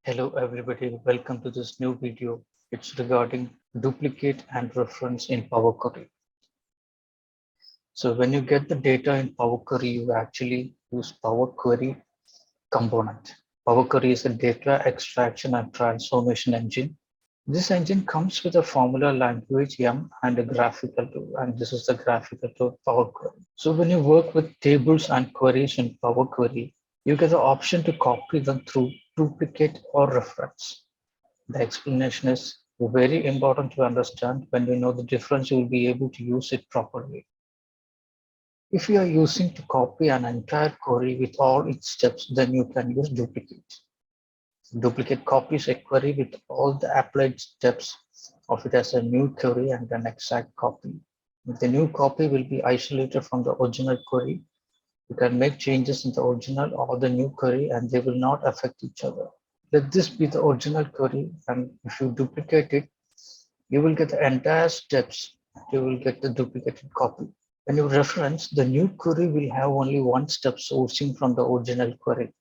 Hello everybody, welcome to this new video. It's regarding duplicate and reference in Power Query. So when you get the data in Power Query, you actually use Power Query component. Power Query is a data extraction and transformation engine. This engine comes with a formula language YAM and a graphical tool, and this is the graphical tool Power Query. So when you work with tables and queries in Power Query, you get the option to copy them through duplicate or reference. The explanation is very important to understand. When you know the difference, you will be able to use it properly. If you are using to copy an entire query with all its steps, then you can use duplicate. Duplicate copies a query with all the applied steps of it as a new query and an exact copy. The new copy will be isolated from the original query. You can make changes in the original or the new query and they will not affect each other. Let this be the original query, and if you duplicate it, you will get the entire steps. You will get the duplicated copy. When you reference, the new query will have only one step sourcing from the original query.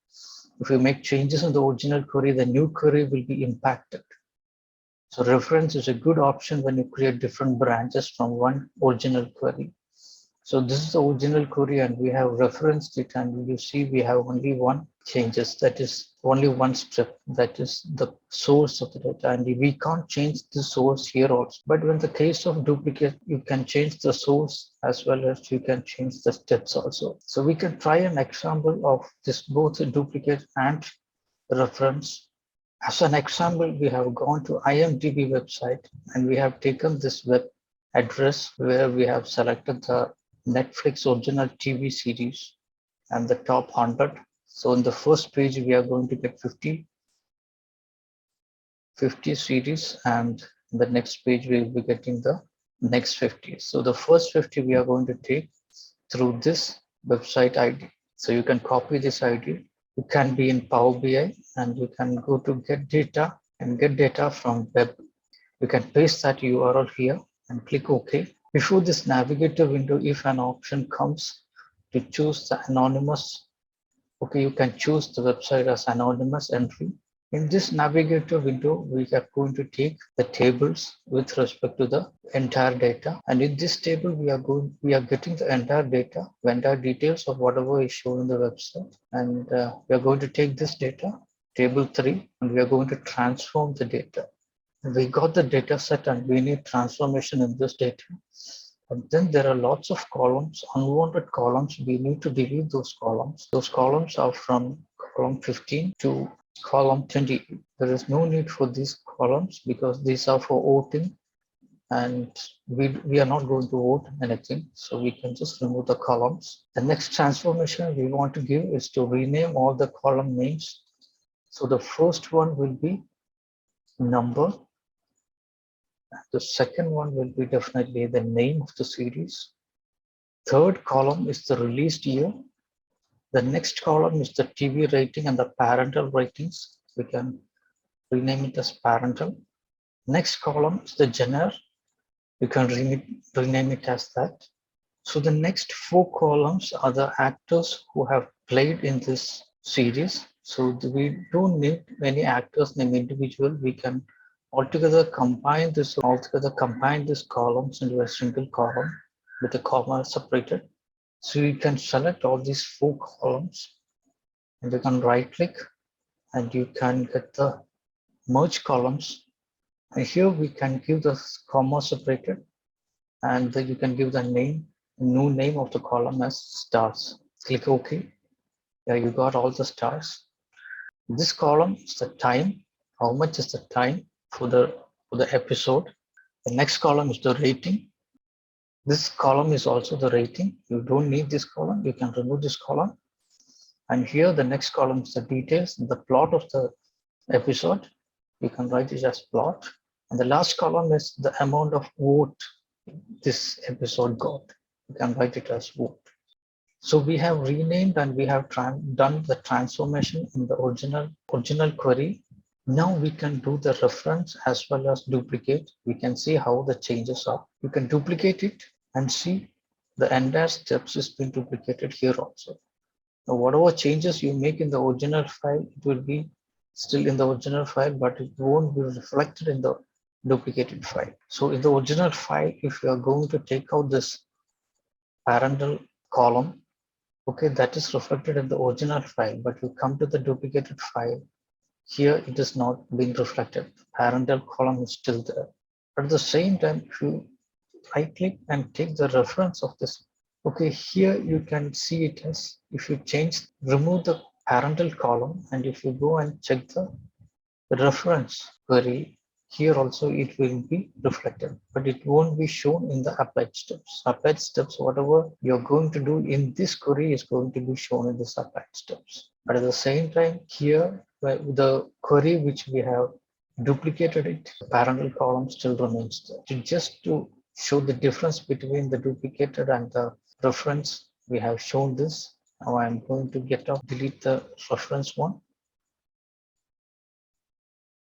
If you make changes in the original query, the new query will be impacted. So reference is a good option when you create different branches from one original query. So this is the original query and we have referenced it, and you see we have only one changes, that is only one step, that is the source of the data, and we can't change the source here also. But when the case of duplicate, you can change the source as well as you can change the steps also. So we can try an example of this both duplicate and reference. As an example, we have gone to IMDb website and we have taken this web address where we have selected the Netflix original TV series and the top 100. So in the first page, we are going to get 50 series, and the next page we will be getting the next 50. So the first 50 we are going to take through this website ID. So you can copy this ID. You can be in Power BI and you can go to get data and get data from web. You can paste that URL here and click OK. Before this navigator window, if an option comes to choose the anonymous, okay, you can choose the website as anonymous entry. In this navigator window, we are going to take the tables with respect to the entire data. And in this table, we are getting the entire data, entire details of whatever is shown in the website. And we are going to take this data, table 3, and we are going to transform the data. We got the data set and we need transformation in this data. And then there are lots of columns, unwanted columns. We need to delete those columns. Those columns are from column 15 to column 20. There is no need for these columns because these are for voting and we are not going to vote anything. So we can just remove the columns. The next transformation we want to give is to rename all the column names. So the first one will be number. The second one will be definitely the name of the series. Third column is the released year. The next column is the TV rating and the parental ratings. We can rename it as parental. Next column is the genre. You can rename it as that. So the next 4 columns are the actors who have played in this series. So we don't need any actors name individual. We can altogether combine these columns into a single column with a comma separated. So you can select all these 4 columns and you can right click and you can get the merge columns. And here we can give the comma separated and then you can give the new name of the column as stars. Click OK. Yeah, you got all the stars. This column is the time. How much is the time for the episode? The next column is the rating. This column is also the rating. You don't need this column. You can remove this column. And here the next column is the details, the plot of the episode. You can write it as plot. And the last column is the amount of vote this episode got. You can write it as vote. So we have renamed and we have done the transformation in the original query. Now we can do the reference as well as duplicate. We can see how the changes are. You can duplicate it and see the entire steps is being duplicated here also. Now, whatever changes you make in the original file, it will be still in the original file, but it won't be reflected in the duplicated file. So in the original file, if you are going to take out this parental column, okay, that is reflected in the original file, but you come to the duplicated file, here it is not being reflected. Parental column is still there. But at the same time, if you right click and take the reference of this, okay, here you can see it as, if you remove the parental column, and if you go and check the reference query, here also it will be reflected, but it won't be shown in the applied steps. Applied steps, whatever you're going to do in this query is going to be shown in this applied steps. But at the same time, here the query which we have duplicated it, the parental column still remains there. Just to show the difference between the duplicated and the reference, we have shown this. Now I'm going to delete the reference one.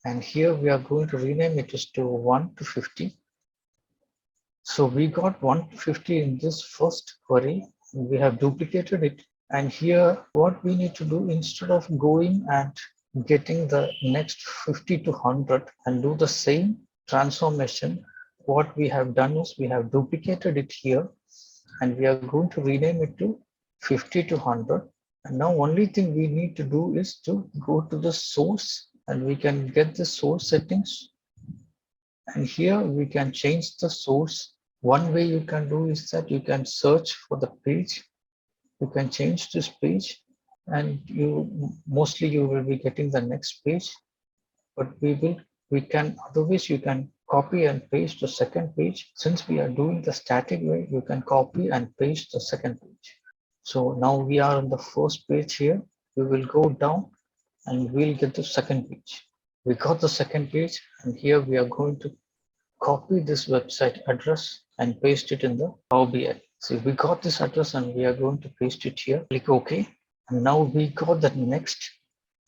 And here we are going to rename it to 1 to 50. So we got 1 to 50 in this first query. We have duplicated it. And here what we need to do, instead of going and getting the next 50 to 100 and do the same transformation, what we have done is we have duplicated it here, and we are going to rename it to 50 to 100. And now only thing we need to do is to go to the source, and we can get the source settings. And here we can change the source. One way you can do is that you can search for the page. You can change this page, and mostly you will be getting the next page. But otherwise you can copy and paste the second page. Since we are doing the static way, you can copy and paste the second page. So now we are on the first page here. We will go down and we'll get the second page. We got the second page, and here we are going to copy this website address and paste it in the Power BI. So we got this address and we are going to paste it here. Click OK. And now we got the next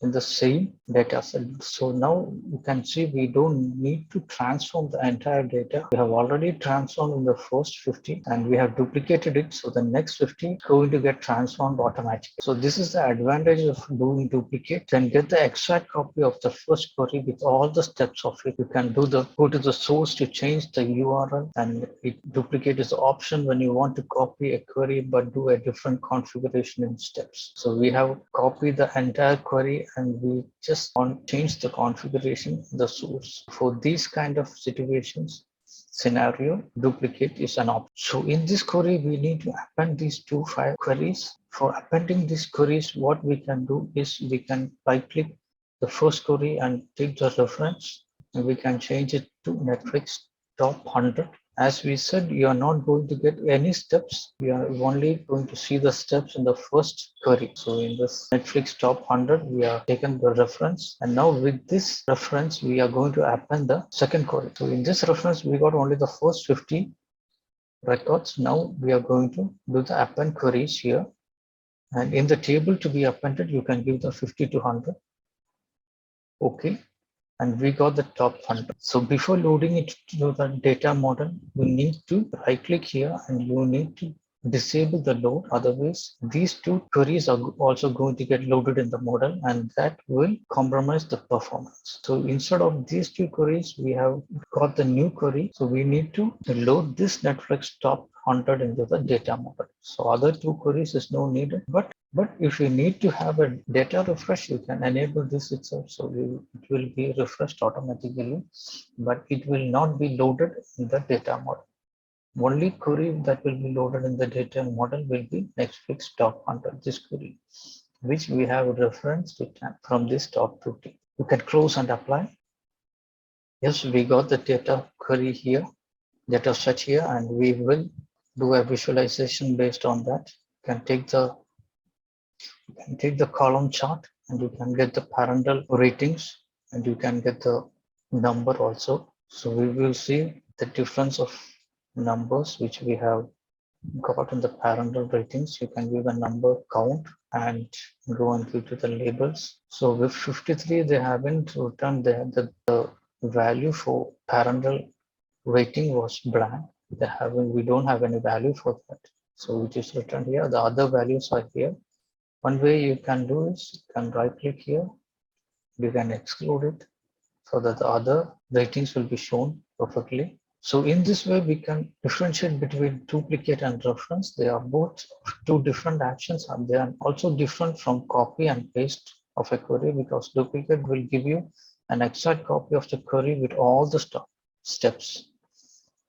in the same data set. So now you can see we don't need to transform the entire data. We have already transformed in the first 50 and we have duplicated it. So the next 50 is going to get transformed automatically. So this is the advantage of doing duplicate. Then get the exact copy of the first query with all the steps of it. You can go to the source to change the URL, and duplicate is the option when you want to copy a query but do a different configuration in steps. So we have copied the entire query and we just want to change the configuration in the source. For these kind of scenario, duplicate is an option. So in this query, we need to append these two file queries. For appending these queries, what we can do is we can right click the first query and take the reference, and we can change it to Netflix top 100. As we said, you are not going to get any steps. You are only going to see the steps in the first query. So in this Netflix top 100, we have taken the reference. And now with this reference, we are going to append the second query. So in this reference, we got only the first 50 records. Now we are going to do the append queries here. And in the table to be appended, you can give the 50 to 100. Okay. And we got the top 100. So before loading it to the data model, you need to right click here and you need to disable the load. Otherwise, these two queries are also going to get loaded in the model, and that will compromise the performance. So instead of these two queries, we have got the new query. So we need to load this Netflix top 100 into the data model. So other two queries is no needed, but if you need to have a data refresh, you can enable this itself. So it will be refreshed automatically, but it will not be loaded in the data model. Only query that will be loaded in the data model will be Netflix top 100, this query, which we have referenced it from this top 50. You can close and apply. Yes, we got the data query here, data set here, and we will do a visualization based on that. You can take the column chart and you can get the parental ratings, and you can get the number also. So we will see the difference of numbers which we have got in the parental ratings. You can give a number count and go and give to the labels. So with 53, they haven't returned the value for parental rating was blank. We don't have any value for that. So it is written here. The other values are here. One way you can do is you can right click here you can exclude it so that the other ratings will be shown perfectly. So in this way, we can differentiate between duplicate and reference. They are both two different actions, and they are also different from copy and paste of a query, because duplicate will give you an exact copy of the query with all the steps.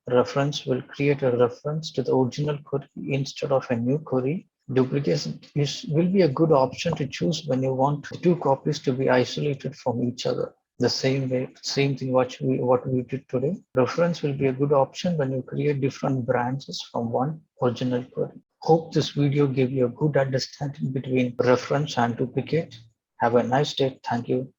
Reference will create a reference to the original query instead of a new query. Duplication will be a good option to choose when you want two copies to be isolated from each other. The same way, same thing what we did today. Reference will be a good option when you create different branches from one original query. Hope this video gave you a good understanding between reference and duplicate. Have a nice day. Thank you.